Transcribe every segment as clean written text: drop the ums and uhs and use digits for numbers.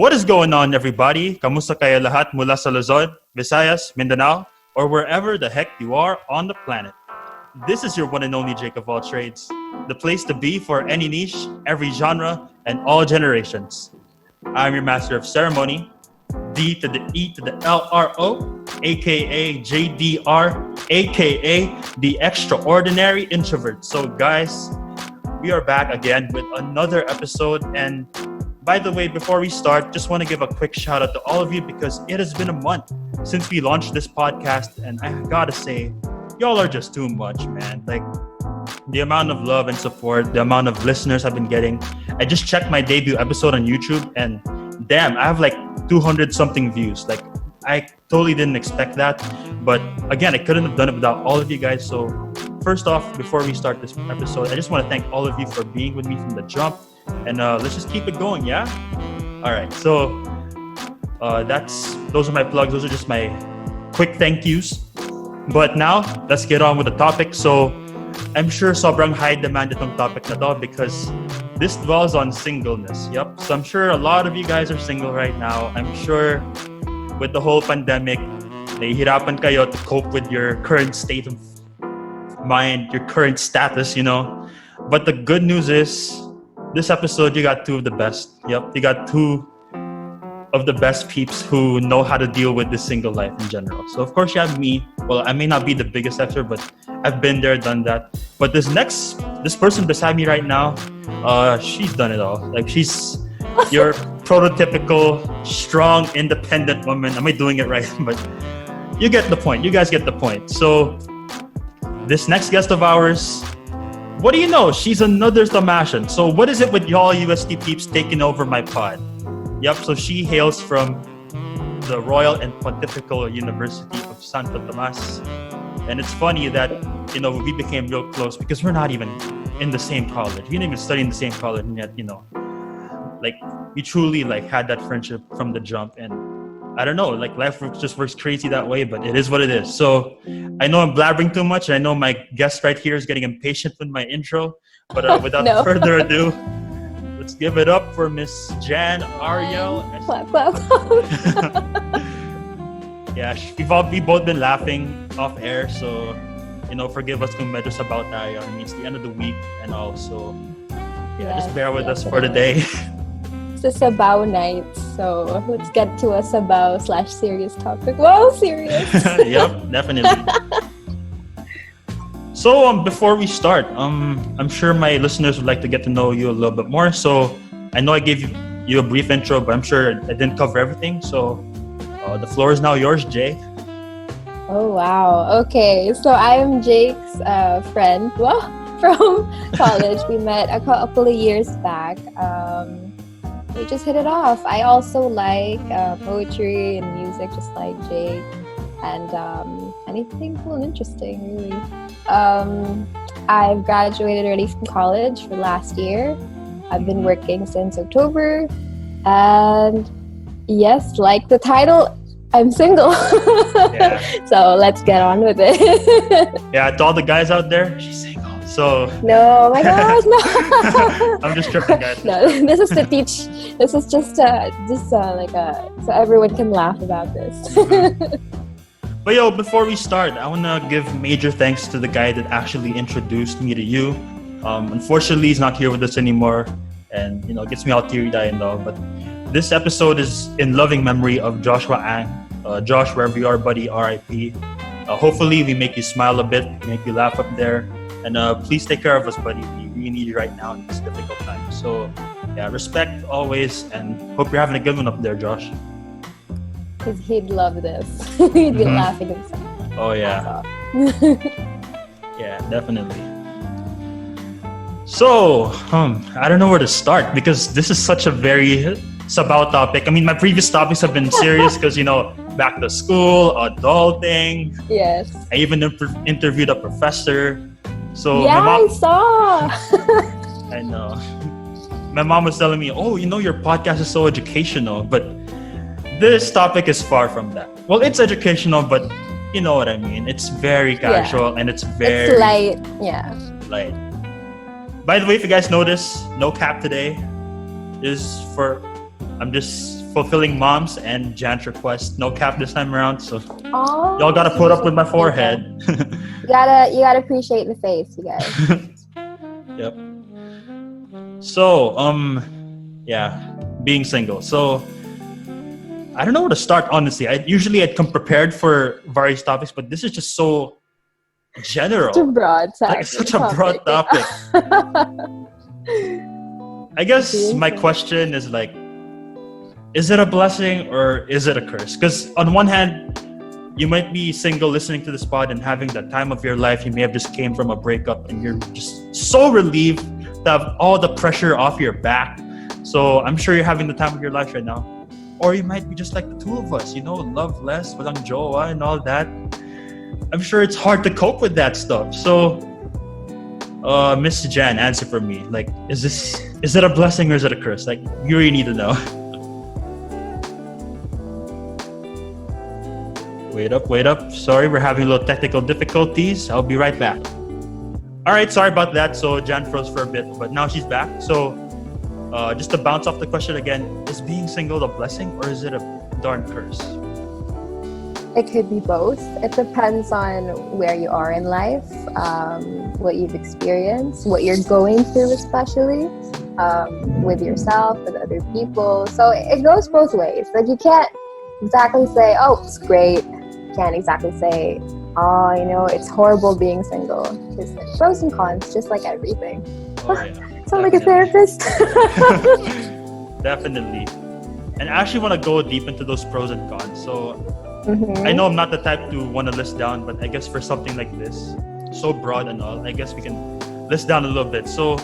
What is going on, everybody? Kamusta kayo lahat mula sa Luzon, Visayas, Mindanao, or wherever the heck you are on the planet? This is your one and only Jake of all trades, the place to be for any niche, every genre, and all generations. I'm your master of ceremony, D to the E to the LRO, aka JDR, aka the extraordinary introvert. So guys, we are back again with another episode. And by the way, before we start, just want to give a quick shout out to all of you because it has been a month since we launched this podcast, and I gotta say, y'all are just too much, man. Like, the amount of love and support, the amount of listeners I've been getting. I just checked my debut episode on YouTube, and damn, I have like 200 something views. Like, I totally didn't expect that. But again, I couldn't have done it without all of you guys. So first off, before we start this episode, I just want to thank all of you for being with me from the jump. And let's just keep it going, yeah? All right, so those are my plugs. Those are just my quick thank yous. But now, let's get on with the topic. So I'm sure sobrang high demand itong topic na to because this dwells on singleness. Yep. So I'm sure a lot of you guys are single right now. I'm sure with the whole pandemic, nahihirapan kayo to cope with your current state of mind, your current status, you know. But the good news is, this episode, you got two of the best. Yep. You got two of the best peeps who know how to deal with the single life in general. So of course you have me. Well, I may not be the biggest expert, but I've been there, done that. But this person beside me right now, she's done it all. Like, she's your prototypical strong, independent woman. Am I doing it right? But you get the point. You guys get the point. So this next guest of ours, what do you know? She's another Thomasian. So what is it with y'all UST peeps taking over my pod? Yep, so she hails from the Royal and Pontifical University of Santo Tomas. And it's funny that, you know, we became real close because we're not even in the same college. We didn't even study in the same college, and yet, you know, like, we truly like had that friendship from the jump. And I don't know, like, life just works crazy that way, but it is what it is. So I know I'm blabbering too much, and I know my guest right here is getting impatient with my intro, but without further ado, let's give it up for Miss Jan Ariel. Clap, clap. Yeah, we've both been laughing off air, so, you know, forgive us kung medyo sabaw tayo. I mean, it's the end of the week and all, so yeah, just bear with us for the day. It's a sabaw night, so let's get to a sabaw/serious topic. Whoa, serious! Yep, definitely. So before we start, I'm sure my listeners would like to get to know you a little bit more. So I know I gave you a brief intro, but I'm sure I didn't cover everything. So the floor is now yours, Jay. Oh, wow. Okay, so I'm Jake's friend. Well, from college. We met a couple of years back. We just hit it off. I also like poetry and music, just like Jake. And anything cool and interesting, really. I've graduated already from college for last year. I've been working since October. And yes, like the title, I'm single. Yeah. So let's get on with it. Yeah, to all the guys out there, she's single. So no, my gosh, no. I'm just tripping, guys. No, this is to teach. This is just like so everyone can laugh about this. But yo, before we start, I want to give major thanks to the guy that actually introduced me to you. Unfortunately, he's not here with us anymore, and, you know, it gets me all teary-eyed and all. But this episode is in loving memory of Joshua Ang. Josh, wherever you are, buddy, R.I.P. Hopefully, we make you smile a bit, make you laugh up there. And please take care of us, buddy. We really need you right now in this difficult time. So, yeah, respect always, and hope you're having a good one up there, Josh. Because he'd love this. He'd be laughing himself. Oh, yeah. Yeah, definitely. So, I don't know where to start because this is such a very sabaw topic. I mean, my previous topics have been serious because, you know, back to school, adulting. Yes. I even interviewed a professor. So yeah, I saw. I know. My mom was telling me, oh, you know, your podcast is so educational, but this topic is far from that. Well, it's educational, but you know what I mean. It's very casual and it's very light. Yeah. Light. By the way, if you guys notice, no cap today is for, I'm just fulfilling mom's and Jan's request. No cap this time around, so Oh, y'all gotta put up with my forehead. you gotta appreciate the face, you guys. Yep. So, yeah, being single. So, I don't know where to start, honestly. I'd come prepared for various topics, but this is just so general. Such a broad topic. Like, it's such a broad topic. I guess my question is like, is it a blessing or is it a curse? Because on one hand, you might be single listening to this pod and having the time of your life. You may have just came from a breakup and you're just so relieved to have all the pressure off your back. So I'm sure you're having the time of your life right now. Or you might be just like the two of us, love less, walang jowa and all that. I'm sure it's hard to cope with that stuff. So, Miss Jan, answer for me. Like, is it a blessing or is it a curse? Like, you really need to know. Wait up. Sorry, we're having a little technical difficulties. I'll be right back. All right, sorry about that. So Jan froze for a bit, but now she's back. So, just to bounce off the question again, is being single a blessing or is it a darn curse? It could be both. It depends on where you are in life, what you've experienced, what you're going through, especially with yourself, with other people. So it goes both ways. Like, you can't exactly say, oh, it's great. You can't exactly say, oh, it's horrible being single. There's pros and cons, just like everything. Oh, yeah. Sound like a therapist? Definitely. And I actually want to go deep into those pros and cons. So I know I'm not the type to want to list down, but I guess for something like this, so broad and all, I guess we can list down a little bit. So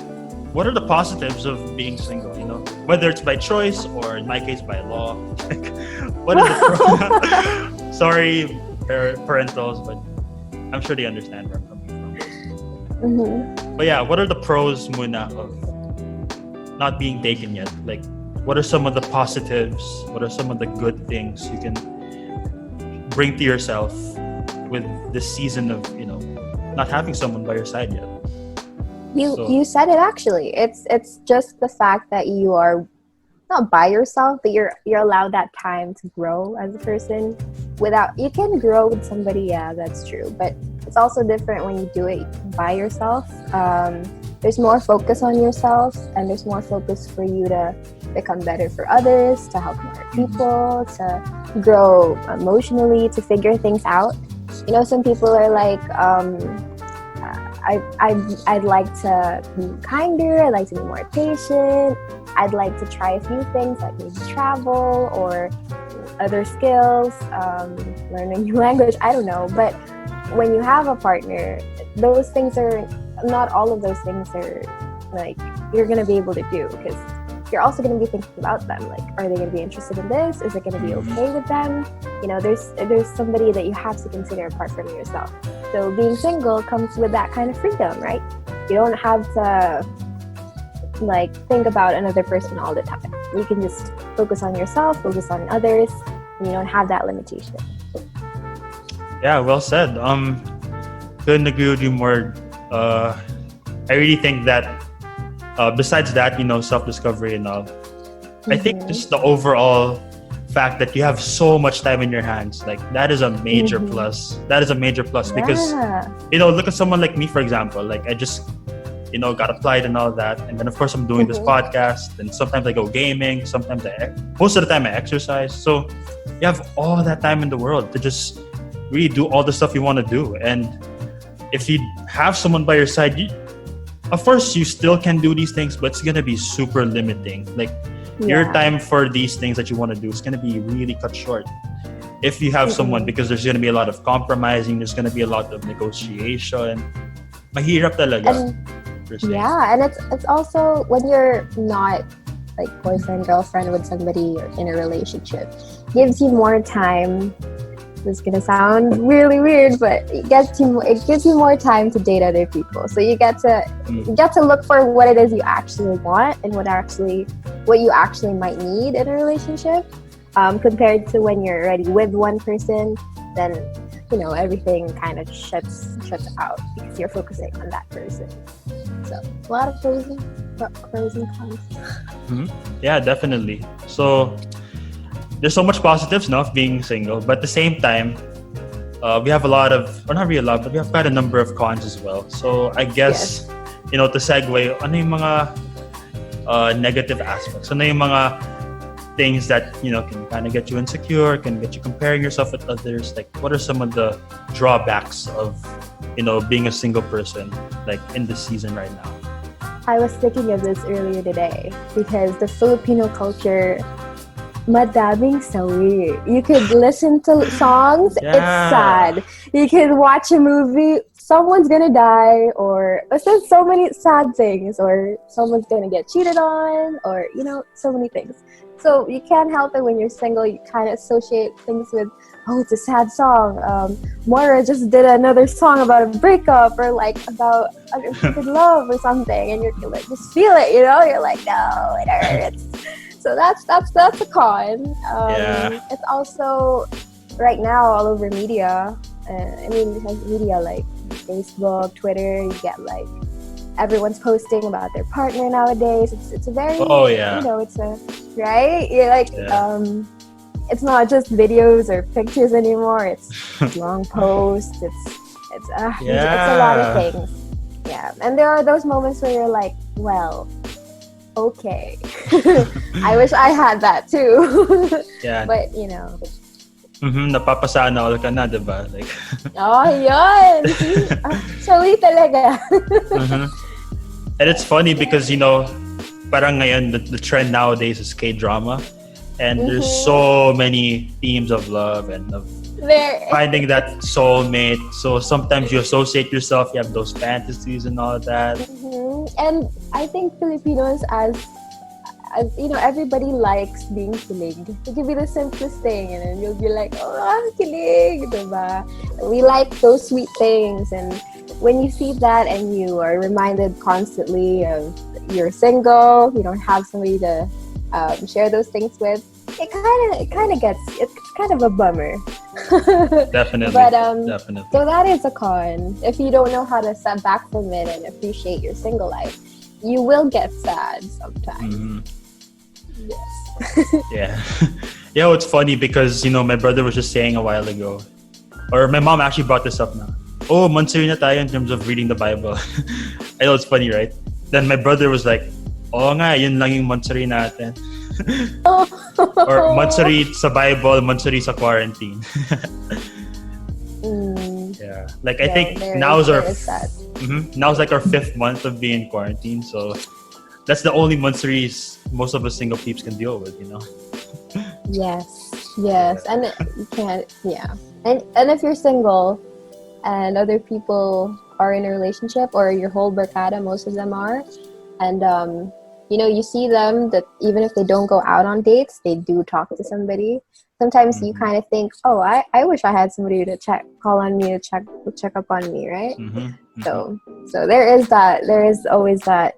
what are the positives of being single, Whether it's by choice or in my case by law. What are the pros? Sorry, parentals, but I'm sure they understand where I'm coming from. But yeah, what are the pros, muna, of not being taken yet? Like, what are some of the positives? What are some of the good things you can bring to yourself with this season of, not having someone by your side yet? You said it actually. It's just the fact that you are not by yourself, but you're allowed that time to grow as a person. You can grow with somebody, yeah, that's true, but it's also different when you do it by yourself. There's more focus on yourself, and there's more focus for you to become better for others, to help more people, to grow emotionally, to figure things out. Some people are like, I'd like to be kinder, I'd like to be more patient, I'd like to try a few things like maybe travel or other skills, learn a new language, I don't know. But when you have a partner, those things are, not all of those things are like you're going to be able to do, because you're also going to be thinking about them. Like, are they going to be interested in this? Is it going to be okay with them? There's somebody that you have to consider apart from yourself. So being single comes with that kind of freedom, right? You don't have to think about another person all the time. You can just focus on yourself, focus on others, and you don't have that limitation. Yeah, well said. Couldn't agree with you more. I really think that besides that, self-discovery and all, I think just the overall fact that you have so much time in your hands, like, that is a major plus. That is a major plus because, look at someone like me, for example. Like, I just, got applied and all that. And then, of course, I'm doing this podcast. And sometimes I go gaming. Sometimes most of the time I exercise. So you have all that time in the world to just really do all the stuff you want to do. And if you have someone by your side, of course, you still can do these things, but it's going to be super limiting. Like, your time for these things that you want to do is going to be really cut short if you have someone, because there's going to be a lot of compromising. There's going to be a lot of negotiation. Mahirap talaga. Yeah, and it's also when you're not like boyfriend, girlfriend with somebody or in a relationship, gives you more time. This is gonna sound really weird, but it gives you more time to date other people. So you get to look for what it is you actually want and what you actually might need in a relationship. Compared to when you're already with one person, then everything kind of shuts out because you're focusing on that person. So a lot of pros and cons. Yeah, definitely. So there's so much positives, no, of being single, but at the same time, we have a lot of, or not really a lot, but we have quite a number of cons as well. So I guess, to segue, ano yung mga negative aspects? Ano yung mga things that, can kind of get you insecure, can get you comparing yourself with others? Like, what are some of the drawbacks of, being a single person, like, in this season right now? I was thinking of this earlier today because the Filipino culture, madaming sawi. You could listen to songs, it's sad. You could watch a movie, someone's gonna die, or there's so many sad things, or someone's gonna get cheated on, or so many things. So you can't help it when you're single. You kind of associate things with, oh, it's a sad song. Moira just did another song about a breakup, or like about unrequited love or something, and you're like, just feel it, You're like, no, it hurts. So that's a con. It's also right now all over media. Because media like Facebook, Twitter, you get like everyone's posting about their partner nowadays. It's a very it's a right. You're like it's not just videos or pictures anymore. It's long posts. It's a lot of things. Yeah, and there are those moments where you're like, well, okay. I wish I had that too. But napapasana all ka na, diba? Like, yun! Sawi talaga. And it's funny because, parang ngayon, the trend nowadays is K-drama. And there's so many themes of love and of finding that soulmate. So sometimes you associate yourself, you have those fantasies and all that. And I think Filipinos, as everybody likes being kilig. It could be the simplest thing, and then you'll be like, oh, kilig, diba? We like those sweet things, and when you see that and you are reminded constantly of you're single, you don't have somebody to share those things with, it's kind of a bummer. Definitely. But definitely. So that is a con. If you don't know how to step back from it and appreciate your single life, you will get sad sometimes. Yes. Yeah. It's funny because my brother was just saying a while ago, or my mom actually brought this up now. Oh, mansuri na tayo in terms of reading the Bible. I know it's funny, right? Then my brother was like, "Oo nga, yun lang yung mansuri natin." Or mansuri sa Bible, mansuri sa quarantine. Yeah. Like I think now's like our 5th month of being in quarantine, so that's the only monsteries most of us single peeps can deal with, Yes, and you can't. And if you're single, and other people are in a relationship, or your whole barkada, most of them are, and you see them that even if they don't go out on dates, they do talk to somebody. Sometimes you kind of think, oh, I wish I had somebody to call on me to check up on me, right? So there is always that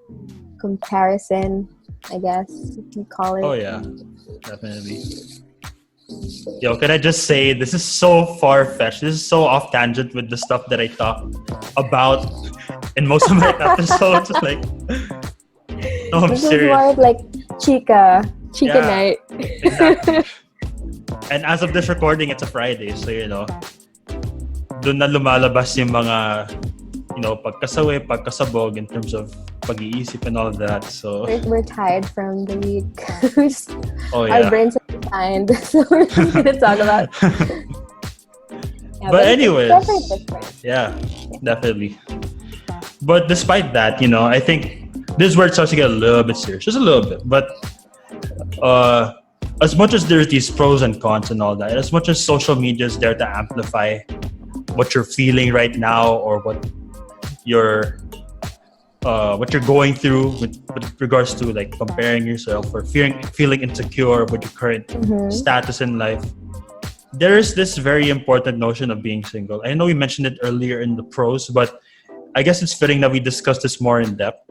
comparison, I guess, if you call it. Oh yeah, definitely. Yo, can I just say, this is so far-fetched. This is so off-tangent with the stuff that I talk about in most of my episodes. Like, no, I'm this serious. is more of like chica night. Exactly. And as of this recording, it's a Friday, so doon na lumalabas yung mga pagkasawi, pagkasabog in terms of pag-iisip and all that. So we're tired from the week. Our brains are behind, so we're just gonna talk about. But anyways, definitely. But despite that, I think this is where it starts to get a little bit serious, just a little bit. But as much as there's these pros and cons and all that, as much as social media is there to amplify what you're feeling right now, or what you're going through with regards to like comparing yourself or feeling insecure with your current status in life, there is this very important notion of being single. I know we mentioned it earlier in the pros, but I guess it's fitting that we discuss this more in depth.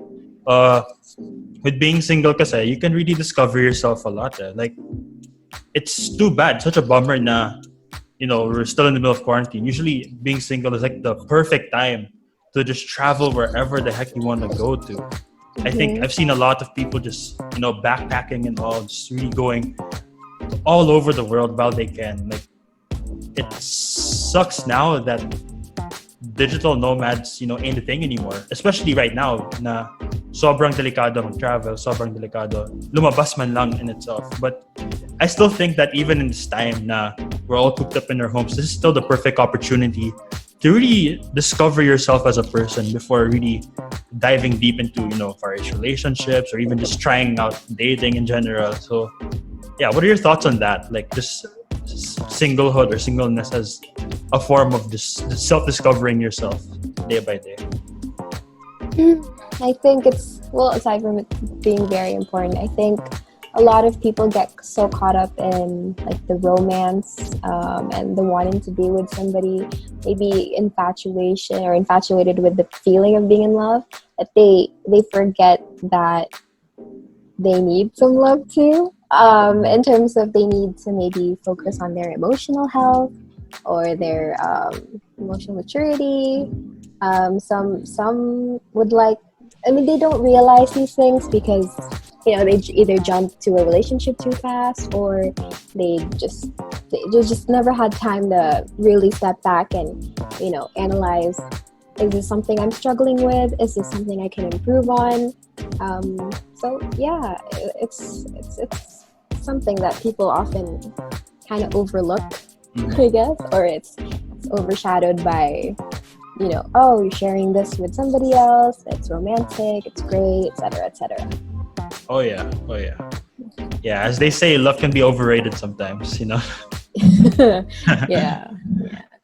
With being single kasi, you can really discover yourself a lot. Like, it's too bad, such a bummer na, we're still in the middle of quarantine. Usually being single is like the perfect time to just travel wherever the heck you want to go to. I think I've seen a lot of people just, backpacking and all, just really going all over the world while they can. Like, it sucks now that digital nomads, ain't a thing anymore. Especially right now na sobrang delikado mag-travel, sobrang delikado lumabas man lang in itself. But I still think that even in this time na we're all cooped up in our homes, this is still the perfect opportunity to really discover yourself as a person before really diving deep into, various relationships or even just trying out dating in general. So yeah, what are your thoughts on that? Like, just singlehood or singleness as a form of just self-discovering yourself day by day? I think aside from it being very important, I think a lot of people get so caught up in like the romance and the wanting to be with somebody, maybe infatuated with the feeling of being in love, that they forget that they need some love too. In terms of they need to maybe focus on their emotional health or their emotional maturity. Some would they don't realize these things because they either jump to a relationship too fast, or they just never had time to really step back and analyze, is this something I'm struggling with? Is this something I can improve on? So yeah, it's something that people often kind of overlook, I guess, or it's overshadowed by oh, you're sharing this with somebody else, it's romantic, it's great, etc., etc. Oh yeah. Yeah, as they say, love can be overrated sometimes, yeah.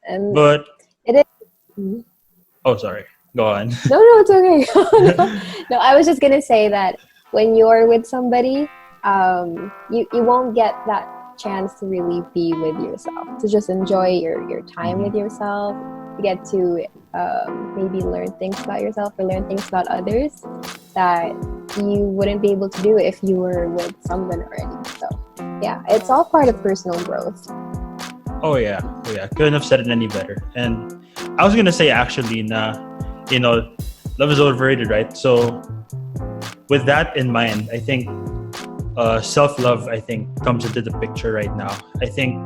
And but it is. Oh, sorry, go on. No, it's okay. No, I was just gonna say that when you're with somebody, you won't get that chance to really be with yourself, to just enjoy your time with yourself. You get to maybe learn things about yourself or learn things about others that you wouldn't be able to do if you were with someone already. So yeah, it's all part of personal growth. Oh yeah. Couldn't have said it any better. And I was gonna say actually, love is overrated, right? So with that in mind, I think self-love, comes into the picture right now. I think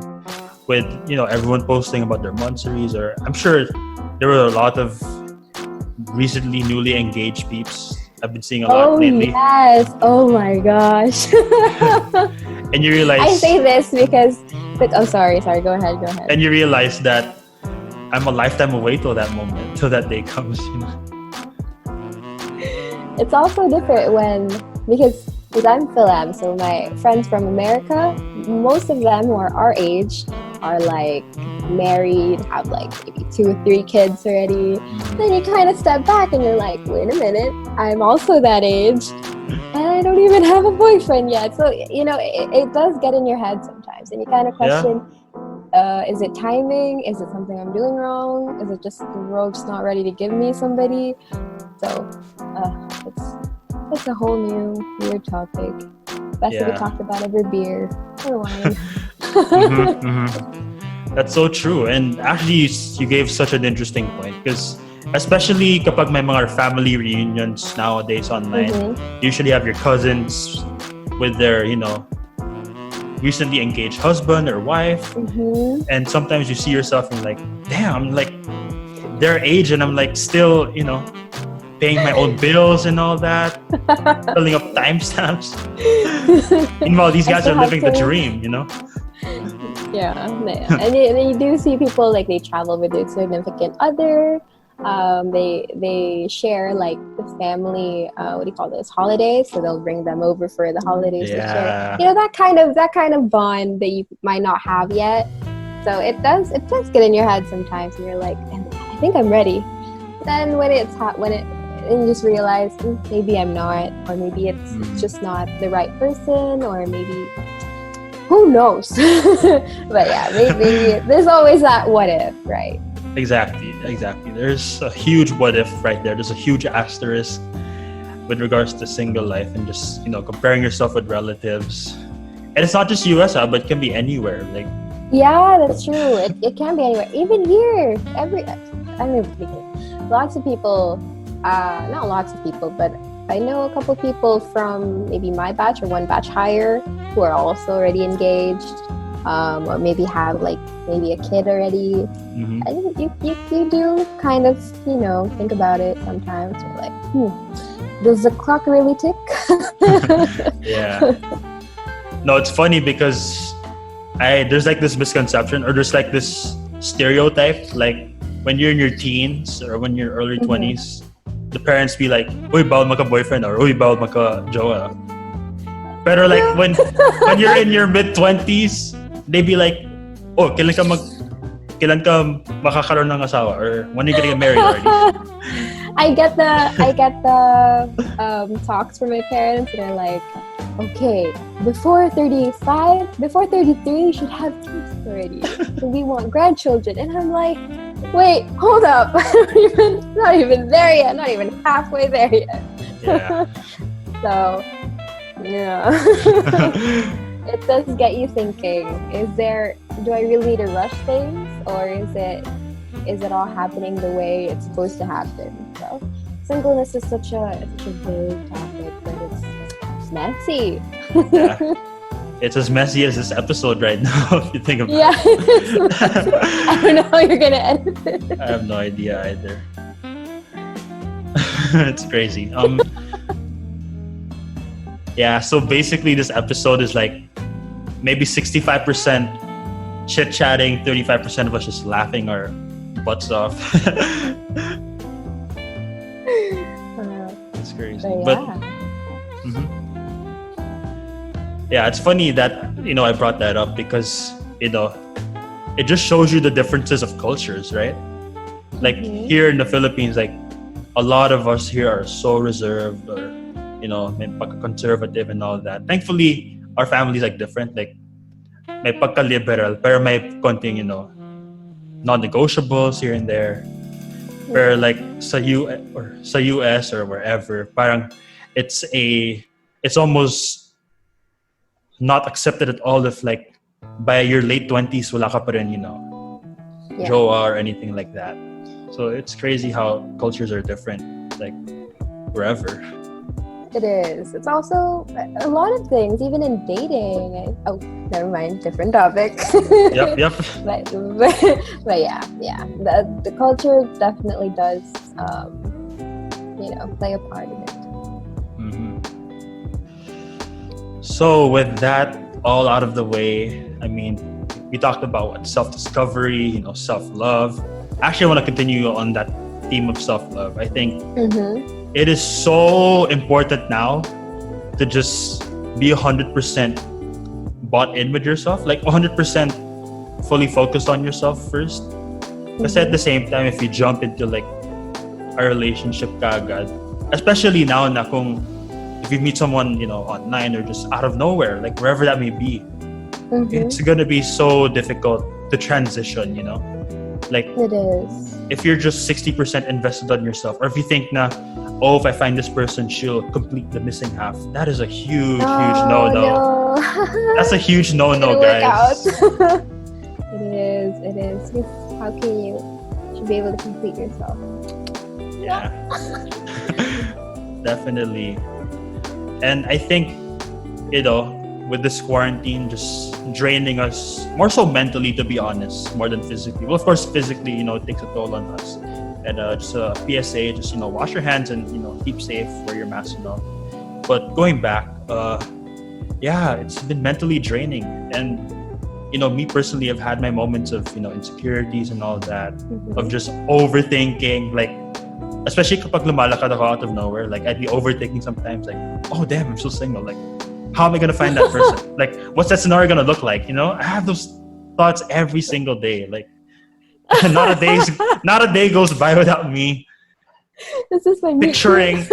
with everyone posting about their monthsaries, or I'm sure there were a lot of recently newly engaged peeps. I've been seeing a lot lately. Yes. Oh my gosh. And you realize, I say this because sorry, go ahead. And you realize that I'm a lifetime away till that moment, till that day comes. It's also different because I'm Philam, so my friends from America, most of them who are our age are like married, have like maybe 2 or 3 kids already. Then you kind of step back and you're like, wait a minute, I'm also that age and I don't even have a boyfriend yet. So it does get in your head sometimes, and you kind of question, is it timing? Is it something I'm doing wrong? Is it just the world just not ready to give me somebody? So it's a whole new weird topic. Best to be talked about over beer or wine. That's so true. And actually, you gave such an interesting point, because especially kapag may mga family reunions nowadays online, you usually have your cousins with their, recently engaged husband or wife. And sometimes you see yourself and like, damn, I'm like their age and I'm like still, paying my own bills and all that, filling up timestamps. Meanwhile, these guys are living the dream, Yeah, and you do see people like they travel with their significant other. They share like the family, holidays. So they'll bring them over for the holidays to share. That kind of bond that you might not have yet. So it does get in your head sometimes, and you're like, I think I'm ready. Then when and you just realize maybe I'm not, or maybe it's just not the right person, or maybe who knows. But yeah, maybe there's always that what if, right? Exactly. There's a huge what if right there. There's a huge asterisk with regards to single life and just comparing yourself with relatives. And it's not just US, but it can be anywhere. Like, yeah, that's true. It can be anywhere, even here. Lots of people not lots of people, but I know a couple people from maybe my batch or one batch higher who are also already engaged, or maybe have like maybe a kid already. Mm-hmm. And you do kind of, think about it sometimes. You're like, does the clock really tick? Yeah. No, it's funny because there's like this misconception, or there's like this stereotype, like when you're in your teens or when you're early 20s, the parents be like, uy, bawal maka-boyfriend, or uy, bawal maka-jowa. Pero like when you're in your mid-20s, they be like, oh, kailan ka makakaroon ng asawa, or when are you gonna get married already? I get the talks from my parents, and they're like, okay, before 35, before 33, you should have kids already. We want grandchildren. And I'm like, wait, hold up. Not even there yet. Not even halfway there yet. Yeah. So, yeah. It does get you thinking, do I really need to rush things? Or is it all happening the way it's supposed to happen? So, singleness is such a big topic, but it's messy. Yeah. It's as messy as this episode right now, if you think about it. I don't know how you're gonna edit it. I have no idea either. It's crazy. Yeah, so basically this episode is like maybe 65% chit-chatting, 35% of us just laughing our butts off. It's crazy. But yeah, it's funny that, I brought that up because, it just shows you the differences of cultures, right? Like here in the Philippines, like a lot of us here are so reserved or, may pagka-conservative and all that. Thankfully, our family's like different. Like, may pagka-liberal, pero may konting, non-negotiables here and there. Pero like sa US or wherever, parang it's almost not accepted at all if like by your late 20s wala ka pa rin, jowa or anything like that. So it's crazy how cultures are different, like wherever. It is. It's also a lot of things, even in dating. Never mind, different topic. Yep. But yeah. The culture definitely does, play a part in it. So with that all out of the way, we talked about self-discovery, self-love. Actually, I want to continue on that theme of self-love. I think it is so important now to just be 100% bought in with yourself, like 100% fully focused on yourself first. Because at the same time, if you jump into like a relationship kaagad, especially now na kung if you meet someone, online or just out of nowhere, like wherever that may be, it's gonna be so difficult to transition, Like, it is. If you're just 60% invested on yourself, or if you think na, if I find this person, she'll complete the missing half, that is a huge no-no. No. That's a huge no-no, guys. It is. How can you should be able to complete yourself? Yeah. Definitely. And I think, with this quarantine just draining us, more so mentally, to be honest, more than physically. Well, of course, physically, it takes a toll on us. And just a PSA, just, wash your hands and, keep safe, wear your mask and all. But going back, it's been mentally draining. And, me personally, I've had my moments of, insecurities and all that, of just overthinking, like, especially kapag lumalakad ako out of nowhere, like I'd be overthinking sometimes, like, oh damn, I'm still single, like how am I gonna find that person? Like what's that scenario gonna look like? I have those thoughts every single day. Like not a day goes by without me this is my picturing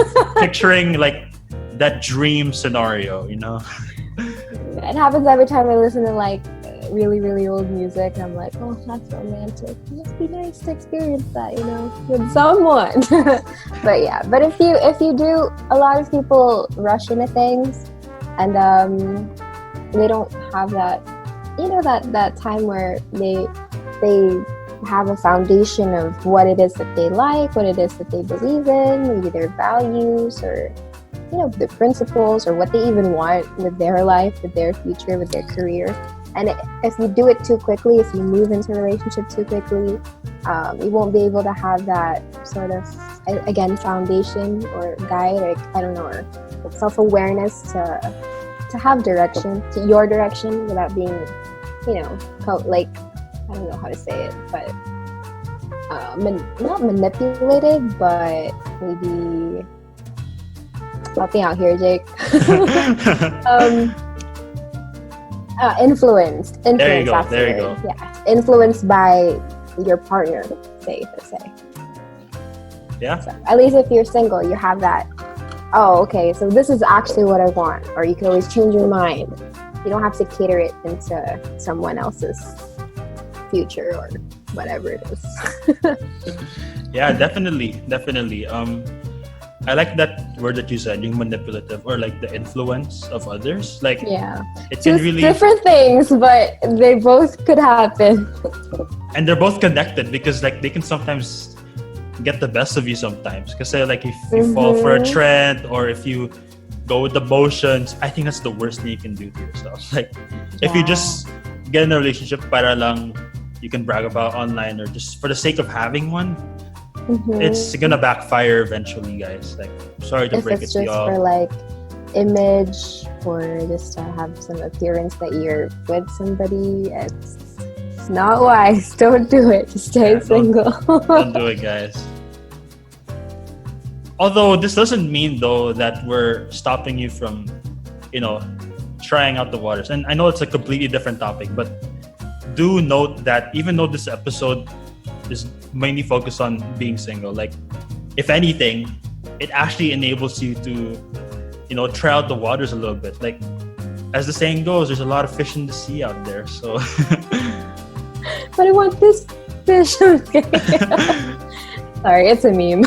like that dream scenario, It happens every time I listen to like really, really old music, and I'm like, oh, that's romantic. It must be nice to experience that, with someone. but if you do, a lot of people rush into things, and they don't have that, that time where they have a foundation of what it is that they like, what it is that they believe in, maybe their values or, you know, their principles or what they even want with their life, with their future, with their career. And if you do it too quickly, if you move into a relationship too quickly, you won't be able to have that sort of, again, foundation or guide, or I don't know, or self-awareness to have direction, to your direction, without being, you know, like, I don't know how to say it, but not manipulated, but maybe, help me out here, Jake. Influenced. There you go. That's There you it. go. Yeah, influenced by your partner, say. Yeah. So, at least if you're single, you have that. Oh, okay. So this is actually what I want, or you can always change your mind. You don't have to cater it into someone else's future or whatever it is. Yeah, definitely. I like that word that you said, yung manipulative, or like the influence of others. Like, yeah, it can just really, different things, but they both could happen. and they're both connected because like they can sometimes get the best of you sometimes. Because like if you fall for a trend or if you go with the motions, I think that's the worst thing you can do to yourself. Like, if you just get in a relationship para lang you can brag about online, or just for the sake of having one, it's gonna backfire eventually, guys. Like, sorry to break it to y'all. If it's just for like image or just to have some appearance that you're with somebody, it's not wise. Don't do it. Just stay single. Don't do it, guys. Although this doesn't mean though that we're stopping you from, you know, trying out the waters. And I know it's a completely different topic, but do note that even though this episode is mainly focused on being single, like, if anything, it actually enables you to, you know, try out the waters a little bit. Like, as the saying goes, there's a lot of fish in the sea out there. So, but I want this fish. Sorry, it's a meme.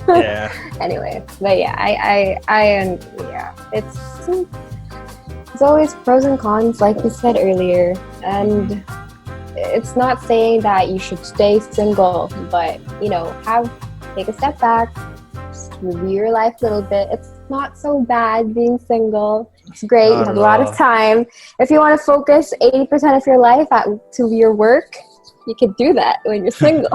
Yeah. Anyway, but yeah, it's always pros and cons, like we said earlier, and it's not saying that you should stay single, but you know, take a step back, just review your life a little bit. It's not so bad being single. It's great. You have a lot of time. If you want to focus 80% of your life to your work, you could do that when you're single.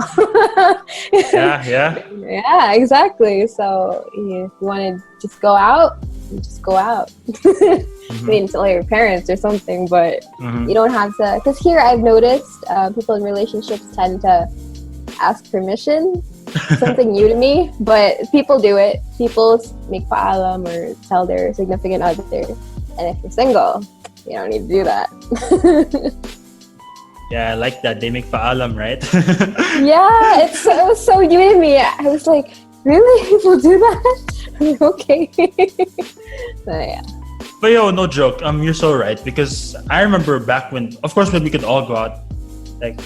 Yeah, exactly. So if you want to just go out, you just go out. I mean, tell your parents or something, but you don't have to. Because here I've noticed people in relationships tend to ask permission. Something new to me, but people do it. People make paalam or tell their significant other. And if you're single, you don't need to do that. Yeah, I like that. They make paalam, right? Yeah, it was so new to me. I was like, really? People do that? Okay. So, yeah. But yo, no joke. You're so right, because I remember back when, of course, when we could all go out, like,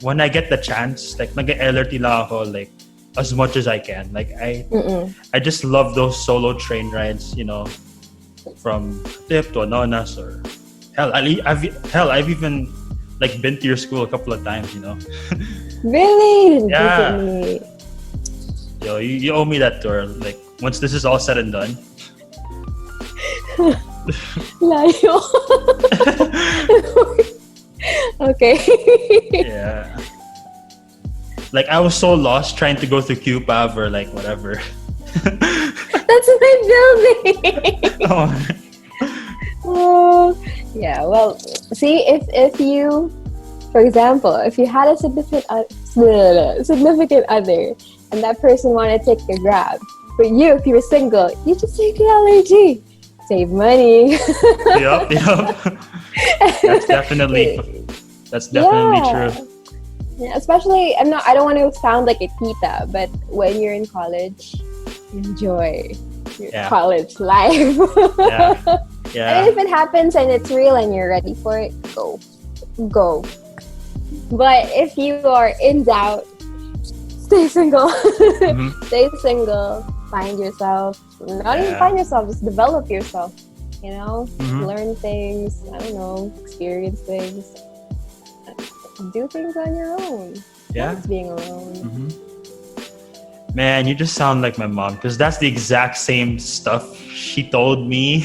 when I get the chance, like, nag-LRT lang ako, like, as much as I can. Like, I just love those solo train rides, you know, from Tip to Anonas, or I've even like been to your school a couple of times, you know. Really? Yeah. Yo, you owe me that tour. Like, once this is all said and done. Layo. Okay. Yeah. Like, I was so lost trying to go through QPAV or like whatever. That's my building. Oh, yeah. Well, see, if you, for example, if you had a significant other, and that person wanted to take a grab, but if you were single, you just take the LRG, save money. Yep. That's definitely true. Yeah, especially, I don't want to sound like a tita, but when you're in college, enjoy your college life. Yeah. And if it happens and it's real and you're ready for it, go. But if you are in doubt, stay single. Stay single. Find yourself. Not even find yourself, just develop yourself. You know, learn things. I don't know, experience things. Do things on your own. Yeah. Just being alone. Mm-hmm. Man, you just sound like my mom because that's the exact same stuff she told me,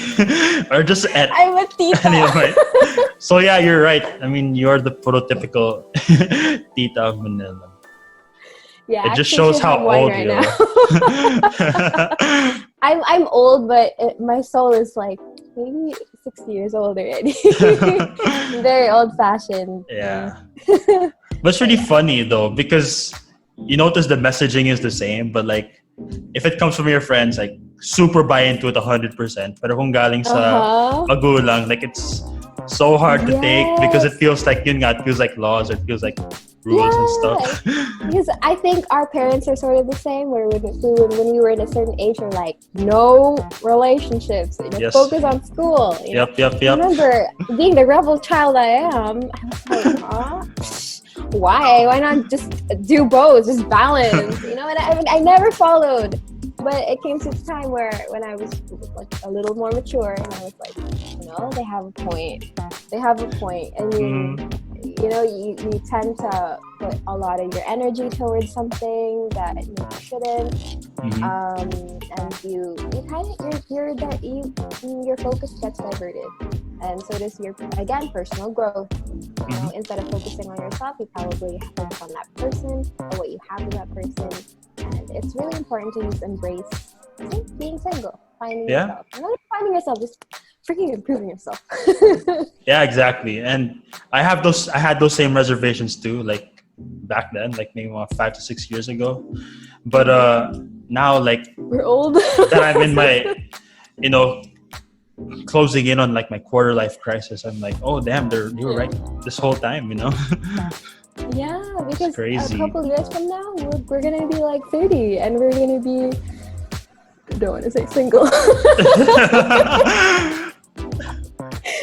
or just at I'm a tita. anyway. So yeah, you're right. I mean, you're the prototypical tita of Manila. Yeah, It just actually shows should how have wine old right you now. are. I'm old, but my soul is like maybe 60 years old already. Very old-fashioned. Yeah. But it's really funny though because you notice the messaging is the same, but like if it comes from your friends, like super buy into it 100%. Pero kung galing sa magulang, like it's so hard to take because it feels like it feels like laws or it feels like rules and stuff. Because I think our parents are sort of the same. Where when we were in a certain age, we're like, no relationships. Focus on school. Yep. I remember being the rebel child I am. I was like, huh? Why? Why not just do both? Just balance. And I mean, I never followed. But it came to a time when I was like a little more mature, and I was like, they have a point. They have a point. I mean, you tend to put a lot of your energy towards something that you shouldn't, and you kind of your focus gets diverted, and so does your personal growth. Instead of focusing on yourself, you probably focus on that person or what you have with that person. And it's really important to just embrace being single, finding yourself. And not finding yourself, just freaking improving yourself. Yeah, exactly. And I had those same reservations too, like back then, like maybe about 5 to 6 years ago. But now, like we're old. that I'm in my, closing in on like my quarter life crisis. I'm like, oh damn, you were right this whole time, Yeah, because crazy. A couple years from now, we're gonna be like 30, and we're gonna be. I don't want to say single.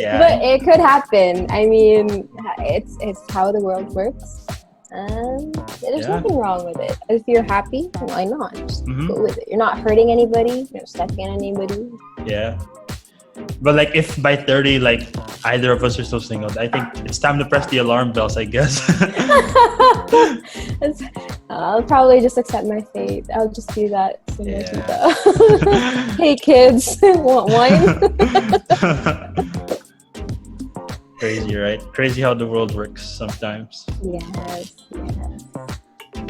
Yeah. But it could happen. I mean, it's how the world works, and there's nothing wrong with it. If you're happy, why not? Just go with it. You're not hurting anybody. You're not stepping on anybody. Yeah. But like if by 30, like either of us are still single, I think it's time to press the alarm bells, I guess. I'll probably just accept my fate. I'll just do that. Hey kids, want wine? Crazy, right? Crazy how the world works sometimes. Yes.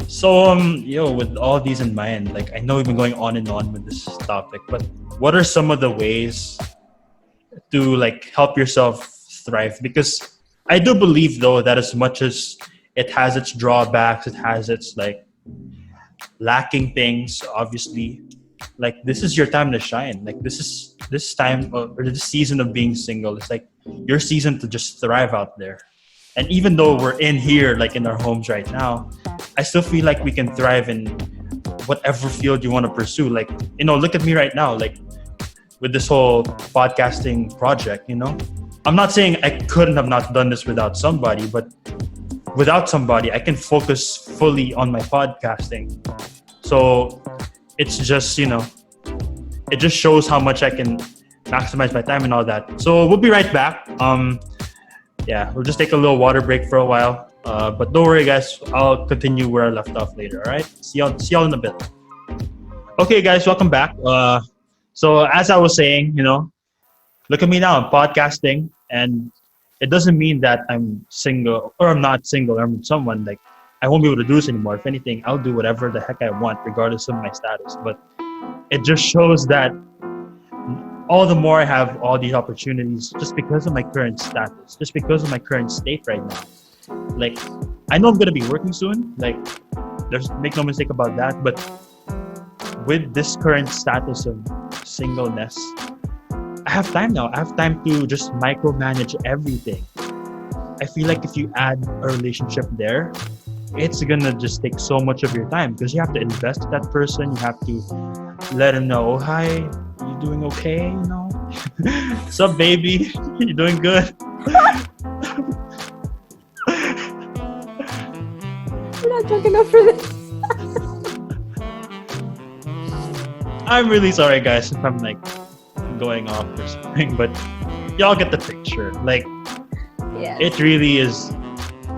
So with all these in mind, like I know we've been going on and on with this topic, but what are some of the ways to like help yourself thrive? Because I do believe though that as much as it has its drawbacks, it has its like lacking things, obviously, like this is your time to shine. Like this time or this season of being single, it's like your season to just thrive out there. And even though we're in here, like in our homes right now, I still feel like we can thrive in whatever field you want to pursue. Like, look at me right now, like with this whole podcasting project, I'm not saying I couldn't have not done this without somebody, but without somebody, I can focus fully on my podcasting. So it's just, it just shows how much I can maximize my time and all that. So we'll be right back. We'll just take a little water break for a while. But don't worry, guys. I'll continue where I left off later. All right. See y'all in a bit. Okay, guys. Welcome back. So as I was saying, look at me now. I'm podcasting, and it doesn't mean that I'm single or I'm not single. Or I'm with someone. Like I won't be able to do this anymore. If anything, I'll do whatever the heck I want, regardless of my status. But it just shows that all the more I have all these opportunities just because of my current status, just because of my current state right now. Like, I know I'm going to be working soon. Like, make no mistake about that. But with this current status of singleness, I have time now. I have time to just micromanage everything. I feel like if you add a relationship there, it's going to just take so much of your time because you have to invest in that person. You have to let him know, oh, hi, you doing okay? What's up, baby? You doing good? We're not drunk enough for this. I'm really sorry, guys, if I'm like going off or something, but y'all get the picture. Like, It really is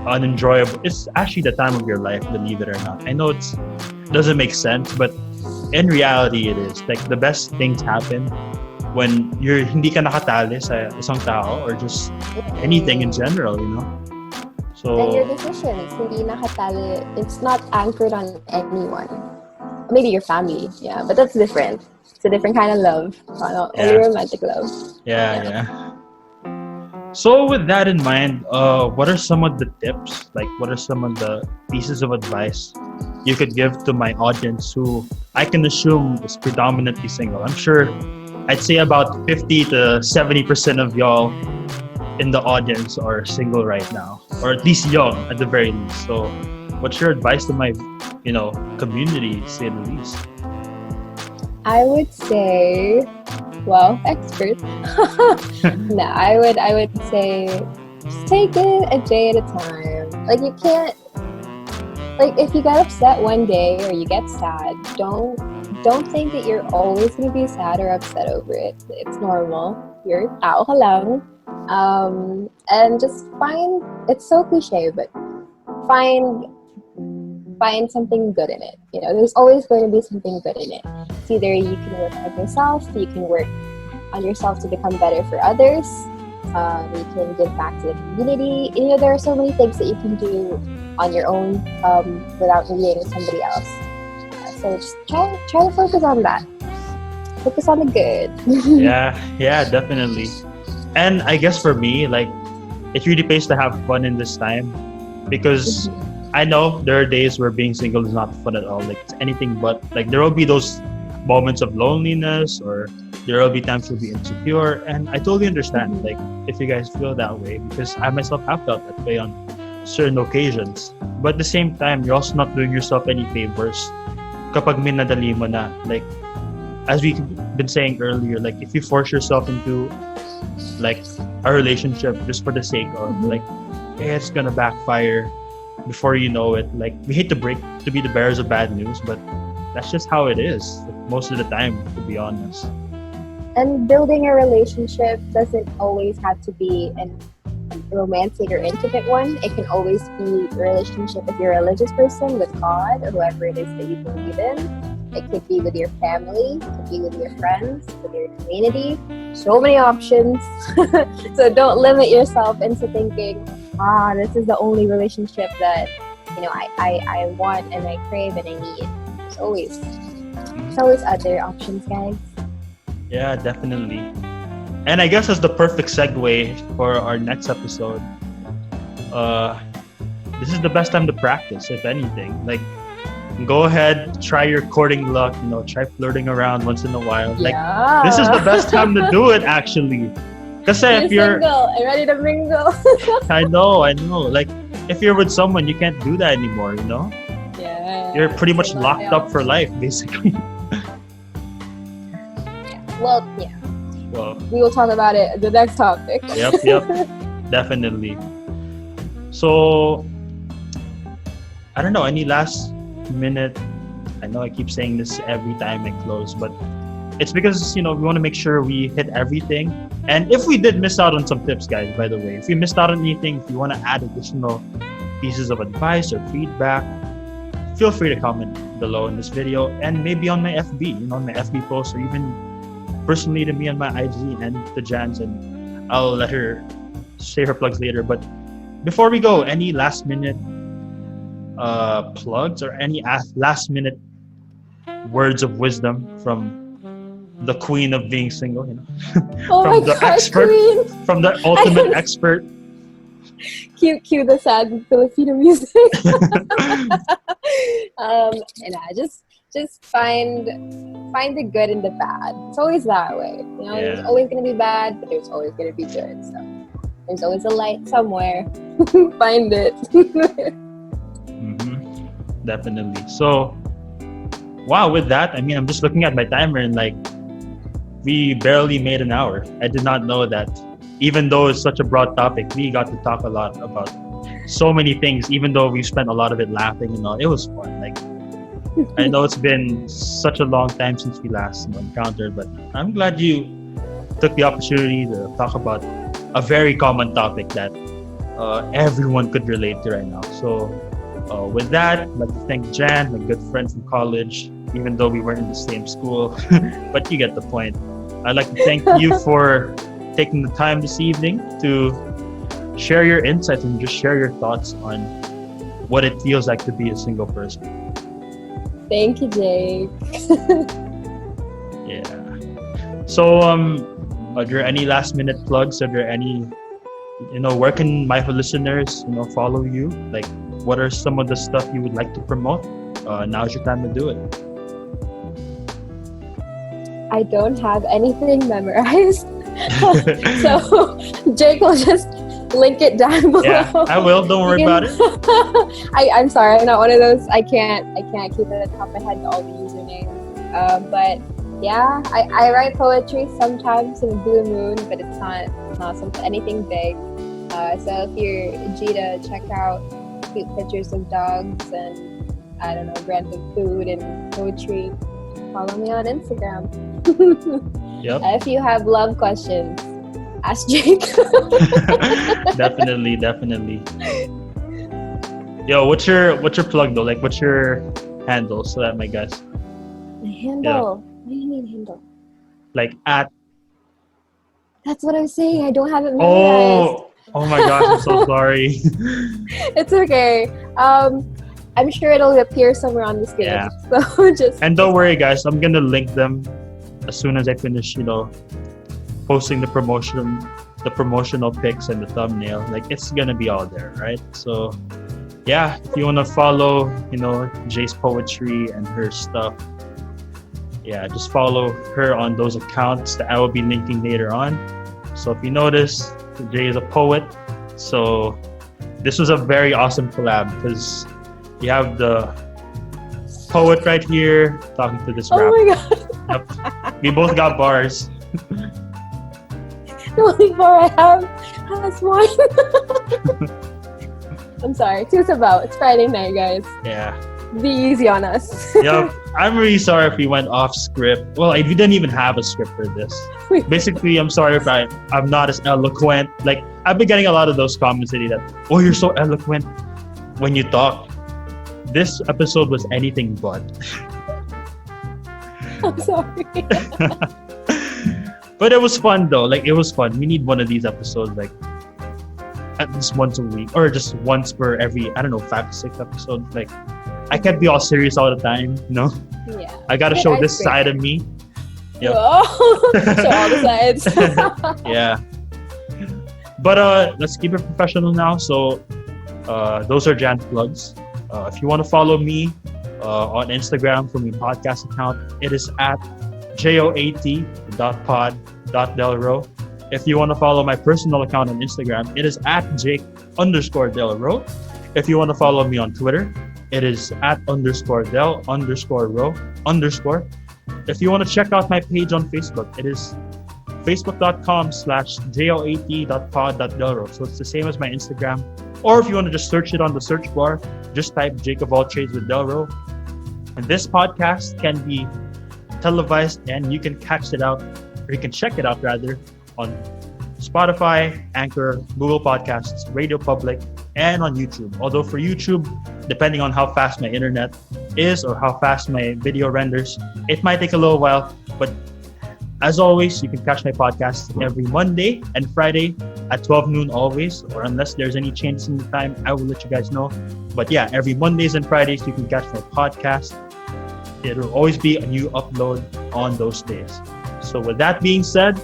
unenjoyable. It's actually the time of your life, believe it or not. I know it doesn't make sense, but in reality, it is. Like, the best things happen when you're hindi ka nakatali sa isang tao or just anything in general, you know? And your So, decisions, hindi nakatali, it's not anchored on anyone. Maybe your family, yeah, but that's different. It's a different kind of love. Only yeah, romantic love. yeah. So with that in mind, what are some of the tips? Like, what are some of the pieces of advice you could give to my audience who I can assume is predominantly single? I'm sure I'd say about 50 to 70% of y'all in the audience are single right now, or at least young at the very least. So what's your advice to my, community, to say the least? I would say, well, expert. No, I would say just take it a day at a time. Like, you can't, like, if you get upset one day or you get sad, don't think that you're always going to be sad or upset over it. It's normal. You're tao ka lang. And just find, it's so cliche, but find something good in it. There's always going to be something good in it. It's either you can work on yourself, you can work on yourself to become better for others, you can give back to the community. There are so many things that you can do on your own without needing somebody else. So just try to focus on that. Focus on the good. Yeah, definitely. And I guess for me, like, it really pays to have fun in this time, because I know there are days where being single is not fun at all. Like, it's anything but. Like, there will be those moments of loneliness, or there will be times you'll be insecure, and I totally understand, like, if you guys feel that way, because I myself have felt that way on certain occasions. But at the same time, you're also not doing yourself any favors kapag minadali mo na. Like, as we've been saying earlier, like, if you force yourself into, like, a relationship just for the sake of, like, hey, it's gonna backfire, before you know it, like, we hate to be the bearers of bad news, but that's just how it is, like, most of the time, to be honest. And building a relationship doesn't always have to be a romantic or intimate one. It can always be a relationship if you're a religious person with God or whoever it is that you believe in. It could be with your family, it could be with your friends, with your community. So many options. So don't limit yourself into thinking, this is the only relationship that I want and I crave and I need. There's always other options, guys. Yeah, definitely. And I guess that's the perfect segue for our next episode. This is the best time to practice, if anything. Like, go ahead, try your courting luck, try flirting around once in a while. Like, this is the best time to do it, actually. Because if you're single and ready to mingle. I know. Like, if you're with someone, you can't do that anymore, Yeah. You're pretty much locked up for life, basically. Well, yeah. Well, We will talk about it in the next topic. Yep, definitely. So, I don't know, any last minute, I know I keep saying this every time I close, but it's because, we want to make sure we hit everything. And if we did miss out on some tips, guys, by the way, if we missed out on anything, if you want to add additional pieces of advice or feedback, feel free to comment below in this video, and maybe on my FB, on my FB post, or even personally to me on my IG and to Jan's, and I'll let her say her plugs later. But before we go, any last minute plugs or any last minute words of wisdom from the queen of being single, Oh from my the God, expert, queen. from the ultimate expert. Cue the sad Filipino music. Just find the good in the bad. It's always that way. There's always gonna be bad, but there's always gonna be good. So there's always a light somewhere. Find it. Definitely. So, wow, with that, I'm just looking at my timer and, like, we barely made an hour. I did not know that. Even though it's such a broad topic, we got to talk a lot about so many things, even though we spent a lot of it laughing and all. It was fun. Like, I know it's been such a long time since we last encountered, but I'm glad you took the opportunity to talk about a very common topic that everyone could relate to right now. So with that, I'd like to thank Jan, my good friend from college, even though we weren't in the same school, but you get the point. I'd like to thank you for taking the time this evening to share your insights and just share your thoughts on what it feels like to be a single person. Thank you, Jake. Yeah. So, are there any last minute plugs? Are there any, where can my listeners, follow you? Like, what are some of the stuff you would like to promote? Now's your time to do it. I don't have anything memorized. So Jake will just link it down below. Yeah, I will. Don't worry about it. I'm sorry, I'm not one of those. I can't keep it at the top of my head all the usernames. But yeah, I write poetry sometimes in a blue moon, but it's not something anything big. So if you're G to check out cute pictures of dogs and I don't know, random food and poetry, follow me on Instagram. Yep. If you have love questions, ask Jake. Definitely. Yo, what's your plug though? Like, what's your handle so that my guys? My handle. What do you mean handle? Like at. That's what I'm saying. I don't have it memorized. Oh my gosh! I'm so sorry. It's okay. I'm sure it'll appear somewhere on the screen. Yeah. So just. And don't worry, guys. I'm gonna link them as soon as I finish. Posting the promotional pics and the thumbnail. Like, it's gonna be all there, right? So yeah, if you wanna follow, Jay's poetry and her stuff, yeah, just follow her on those accounts that I will be linking later on. So if you notice, Jay is a poet. So this was a very awesome collab because you have the poet right here talking to this rapper. Oh my god. Yep. We both got bars. The only bar I have has one. I'm sorry. Two's about. It's Friday night, guys. Yeah. Be easy on us. Yep. I'm really sorry if we went off script. Well, we didn't even have a script for this. Basically, I'm sorry if I'm not as eloquent. Like, I've been getting a lot of those comments saying that, oh, you're so eloquent when you talk. This episode was anything but. I'm sorry. But it was fun though. Like, it was fun. We need one of these episodes like at least once a week or just once per every, 5 to 6 episodes. Like, I can't be all serious all the time, Yeah. I gotta show this side of me. Yep. Oh, show all the sides. Yeah. But let's keep it professional now. So those are Jan's plugs. If you want to follow me on Instagram for my podcast account, it is at JOAT.pod.delro. If you want to follow my personal account on Instagram, it is at Jake_Delro. If you want to follow me on Twitter, it is at _Del_Ro_. If you want to check out my page on Facebook, it is facebook.com/JOAT.pod.delro. So it's the same as my Instagram. Or if you want to just search it on the search bar, just type Jake of all trades with Delro. And this podcast can be televised and you can check it out rather on Spotify, Anchor, Google Podcasts, Radio Public, and on YouTube. Although for YouTube, depending on how fast my internet is or how fast my video renders, it might take a little while. But as always, you can catch my podcast every Monday and Friday at 12 noon always, or unless there's any changes in the time, I will let you guys know. But yeah, every Mondays and Fridays, you can catch my podcast. It will always be a new upload on those days. So with that being said,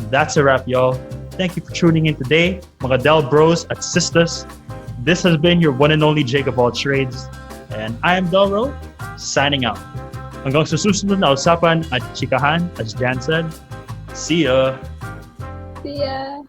that's a wrap, y'all. Thank you for tuning in today, mga Del Bros at Sisters. This has been your one and only Jake of all trades. And I am Delro, signing out. Hanggang sa susunod na usapan at chikahan, as Jan said. See ya! See ya!